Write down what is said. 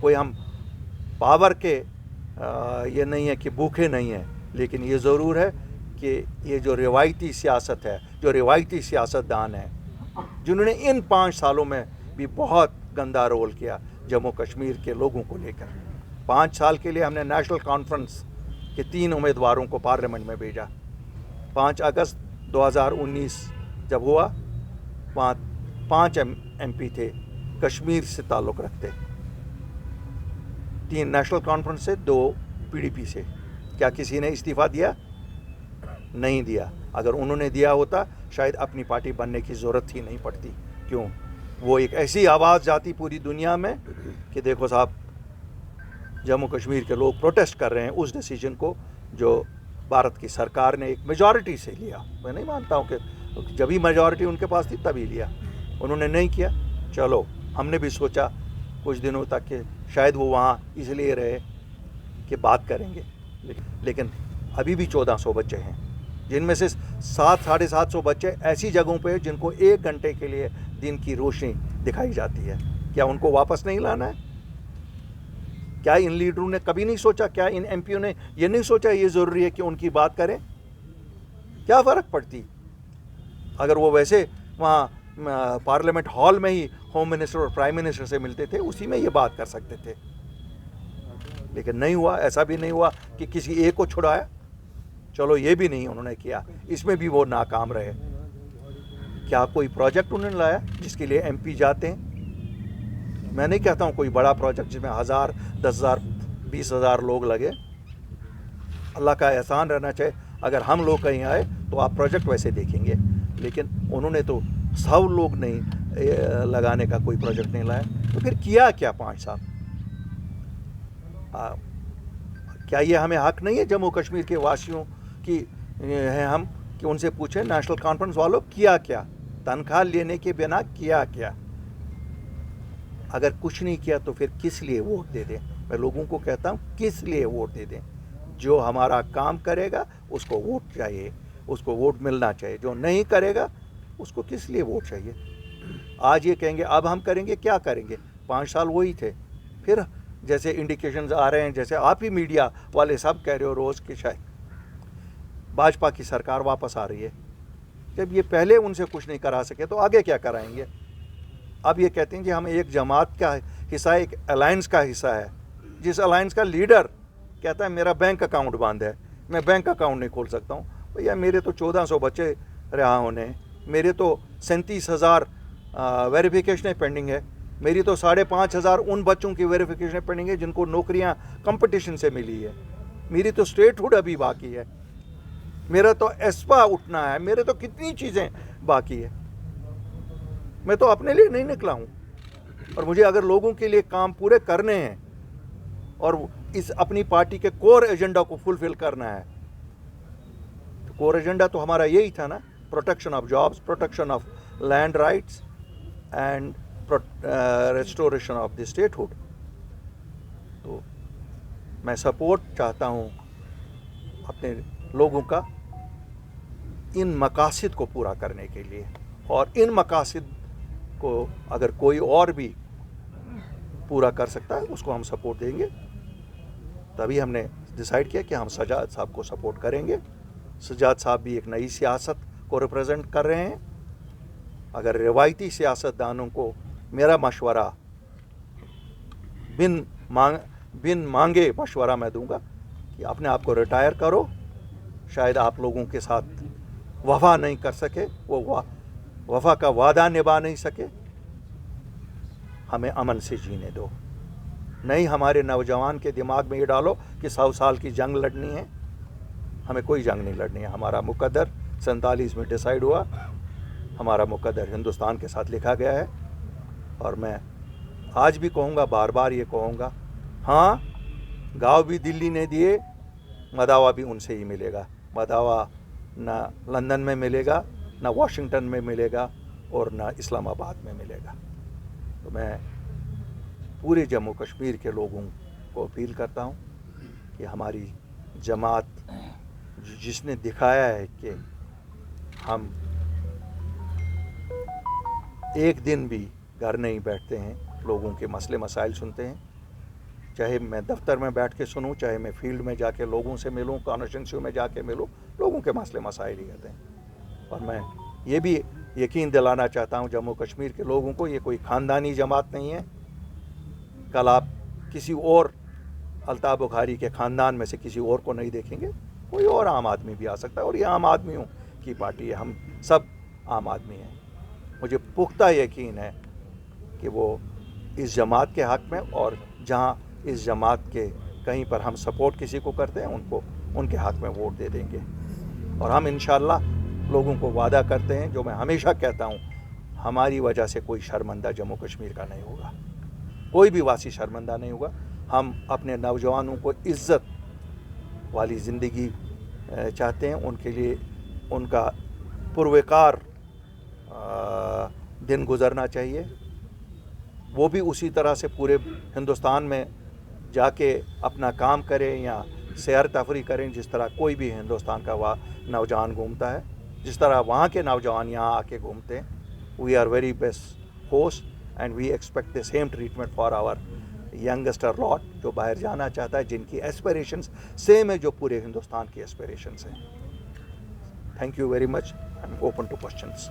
کوئی ہم پاور کے یہ نہیں ہے کہ بھوکے نہیں ہیں، لیکن یہ ضرور ہے کہ یہ جو روایتی سیاست ہے، جو روایتی سیاستدان ہیں، جنہوں نے ان 5 سالوں میں بھی بہت گندا رول کیا جموں کشمیر کے لوگوں کو لے کر. 5 سال کے لیے ہم نے نیشنل کانفرنس کے 3 امیدواروں کو پارلیمنٹ میں بھیجا. 5 اگست 2019 جب ہوا، وہاں 5 ایم پی تھے کشمیر سے تعلق رکھتے، 3 نیشنل کانفرنس سے، 2 پی ڈی پی سے. کیا کسی نے استعفیٰ دیا؟ نہیں دیا. اگر انہوں نے دیا ہوتا شاید اپنی پارٹی بننے کی ضرورت ہی نہیں پڑتی. کیوں؟ وہ ایک ایسی آواز جاتی پوری دنیا میں کہ دیکھو صاحب، جموں کشمیر کے لوگ پروٹیسٹ کر رہے ہیں اس ڈیسیجن کو جو بھارت کی سرکار نے ایک میجورٹی سے لیا. میں نہیں مانتا ہوں کہ جبھی میجورٹی ان کے پاس تھی تبھی لیا. انہوں نے نہیں کیا. چلو، ہم نے بھی سوچا کچھ دنوں تک کہ شاید وہ وہاں اس لیے رہے کہ بات کریں گے، لیکن ابھی بھی 1400 بچے ہیں، جن میں سے 700-750 بچے ایسی جگہوں پہ جن کو 1 گھنٹے کے لیے دن کی روشنی دکھائی جاتی ہے. کیا ان کو واپس نہیں لانا ہے؟ کیا ان لیڈروں نے کبھی نہیں سوچا؟ کیا ان ایم پیوں نے یہ نہیں سوچا یہ ضروری ہے کہ ان کی بات کریں؟ کیا فرق پڑتی اگر وہ ویسے وہاں پارلیمنٹ ہال میں ہی ہوم منسٹر اور پرائم منسٹر سے ملتے تھے، اسی میں یہ بات کر سکتے تھے. لیکن نہیں ہوا. ایسا بھی نہیں ہوا کہ کسی ایک کو چھڑایا. چلو، یہ بھی نہیں انہوں نے کیا. اس میں بھی وہ ناکام رہے. کیا کوئی پروجیکٹ انہوں نے لایا جس کے لیے ایم پی جاتے ہیں؟ میں نہیں کہتا ہوں کوئی بڑا پروجیکٹ جس میں 1000 10,000 20,000 لوگ لگے. اللہ کا احسان رہنا چاہیے اگر ہم لوگ کہیں آئے تو آپ پروجیکٹ ویسے دیکھیں گے، لیکن انہوں نے تو 100 لوگ نہیں لگانے کا کوئی پروجیکٹ نہیں لایا. تو پھر کیا 5 سال؟ کیا یہ ہمیں حق نہیں ہے جموں کشمیر کے واسیوں کی ہیں ہم کہ ان سے پوچھیں نیشنل کانفرنس والوں کیا تنخواہ لینے کے بنا کیا؟ اگر کچھ نہیں کیا تو پھر کس لیے ووٹ دے دیں؟ میں لوگوں کو کہتا ہوں کس لیے ووٹ دے دیں؟ جو ہمارا کام کرے گا اس کو ووٹ چاہیے، اس کو ووٹ ملنا چاہیے. جو نہیں کرے گا اس کو کس لیے ووٹ چاہیے؟ آج یہ کہیں گے اب ہم کریں گے، کیا کریں گے؟ 5 سال وہی تھے. پھر جیسے انڈیکیشنز آ رہے ہیں، جیسے آپ ہی میڈیا والے سب کہہ رہے ہو روز کہ شاید بھاجپا کی سرکار واپس آ رہی ہے. جب یہ پہلے ان سے کچھ نہیں کرا سکے تو آگے کیا کرائیں گے؟ اب یہ کہتے ہیں کہ ہم ایک جماعت کا حصہ، ایک الائنس کا حصہ ہے، جس الائنس کا لیڈر کہتا ہے میرا بینک اکاؤنٹ بند ہے، میں بینک اکاؤنٹ نہیں کھول سکتا ہوں. بھیا میرے تو 1400 بچے رہا ہونے، میرے تو 37,000 ویریفیکیشنیں پینڈنگ ہے، میری تو 5,500 ان بچوں کی ویریفیکیشنیں پینڈنگ ہے جن کو نوکریاں کمپٹیشن سے ملی ہے، میری تو اسٹیٹ ہوڈ ابھی باقی ہے، میرا تو ایسپا اٹھنا ہے، میرے تو کتنی چیزیں باقی ہے. میں تو اپنے لیے نہیں نکلا ہوں، اور مجھے اگر لوگوں کے لیے کام پورے کرنے ہیں اور اس اپنی پارٹی کے کور ایجنڈا کو فلفل کرنا ہے، تو کور ایجنڈا تو ہمارا یہی تھا نا، protection of jobs, protection of land rights and restoration of the statehood. تو میں سپورٹ چاہتا ہوں اپنے لوگوں کا ان مقاصد کو پورا کرنے کے لیے، اور ان مقاصد کو اگر کوئی اور بھی پورا کر سکتا ہے اس کو ہم سپورٹ دیں گے. تبھی ہم نے ڈیسائیڈ کیا کہ ہم سجاد صاحب کو سپورٹ کریں گے. سجاد صاحب بھی ایک نئی سیاست کو ریپرزینٹ کر رہے ہیں. اگر روایتی سیاستدانوں کو میرا مشورہ بن مانگے مشورہ میں دوں گا کہ اپنے آپ کو ریٹائر کرو. شاید آپ لوگوں کے ساتھ وفا نہیں کر سکے، وہ وفا کا وعدہ نبھا نہیں سکے. ہمیں امن سے جینے دو. نہیں ہمارے نوجوان کے دماغ میں یہ ڈالو کہ 100 سال کی جنگ لڑنی ہے. ہمیں کوئی جنگ نہیں لڑنی ہے. ہمارا مقدر 47 میں ڈیسائیڈ ہوا، ہمارا مقدر ہندوستان کے ساتھ لکھا گیا ہے. اور میں آج بھی کہوں گا، بار بار یہ کہوں گا، ہاں گاؤں بھی دلی نے دیے، مداوا بھی ان سے ہی ملے گا. مداوا نہ لندن میں ملے گا، نہ واشنگٹن میں ملے گا، اور نہ اسلام آباد میں ملے گا. تو میں پورے جموں کشمیر کے لوگوں کو اپیل کرتا ہوں کہ ہماری جماعت جس نے دکھایا ہے کہ ہم ایک دن بھی گھر نہیں بیٹھتے ہیں، لوگوں کے مسئلے مسائل سنتے ہیں، چاہے میں دفتر میں بیٹھ کے سنوں، چاہے میں فیلڈ میں جا کے لوگوں سے ملوں، کانسٹیٹوئنسیوں میں جا کے ملوں، لوگوں کے مسئلے مسائل ہی ہوتے ہیں. اور میں یہ بھی یقین دلانا چاہتا ہوں جموں کشمیر کے لوگوں کو، یہ کوئی خاندانی جماعت نہیں ہے. کل آپ کسی اور الطاف بخاری کے خاندان میں سے کسی اور کو نہیں دیکھیں گے، کوئی اور عام آدمی بھی آ سکتا ہے، اور یہ عام آدمیوں کی پارٹی ہے، ہم سب عام آدمی ہیں. مجھے پختہ یقین ہے کہ وہ اس جماعت کے حق میں، اور جہاں اس جماعت کے کہیں پر ہم سپورٹ کسی کو کرتے ہیں ان کے حق میں ووٹ دے دیں گے. اور ہم انشاءاللہ لوگوں کو وعدہ کرتے ہیں، جو میں ہمیشہ کہتا ہوں، ہماری وجہ سے کوئی شرمندہ جموں کشمیر کا نہیں ہوگا، کوئی بھی واسی شرمندہ نہیں ہوگا. ہم اپنے نوجوانوں کو عزت والی زندگی چاہتے ہیں، ان کے لیے ان کا پروقار دن گزرنا چاہیے. وہ بھی اسی طرح سے پورے ہندوستان میں جا کے اپنا کام کریں یا سیر تفریح کریں جس طرح کوئی بھی ہندوستان کا نوجوان گھومتا ہے، جس طرح وہاں کے نوجوان یہاں آ کے گھومتے ہیں. We are very best host and we expect the same treatment for our youngster lot جو باہر جانا چاہتا ہے، جن کی ایسپریشنس سیم ہے جو پورے ہندوستان کی ایسپریشنس ہیں. Thank you very much. I am open to questions.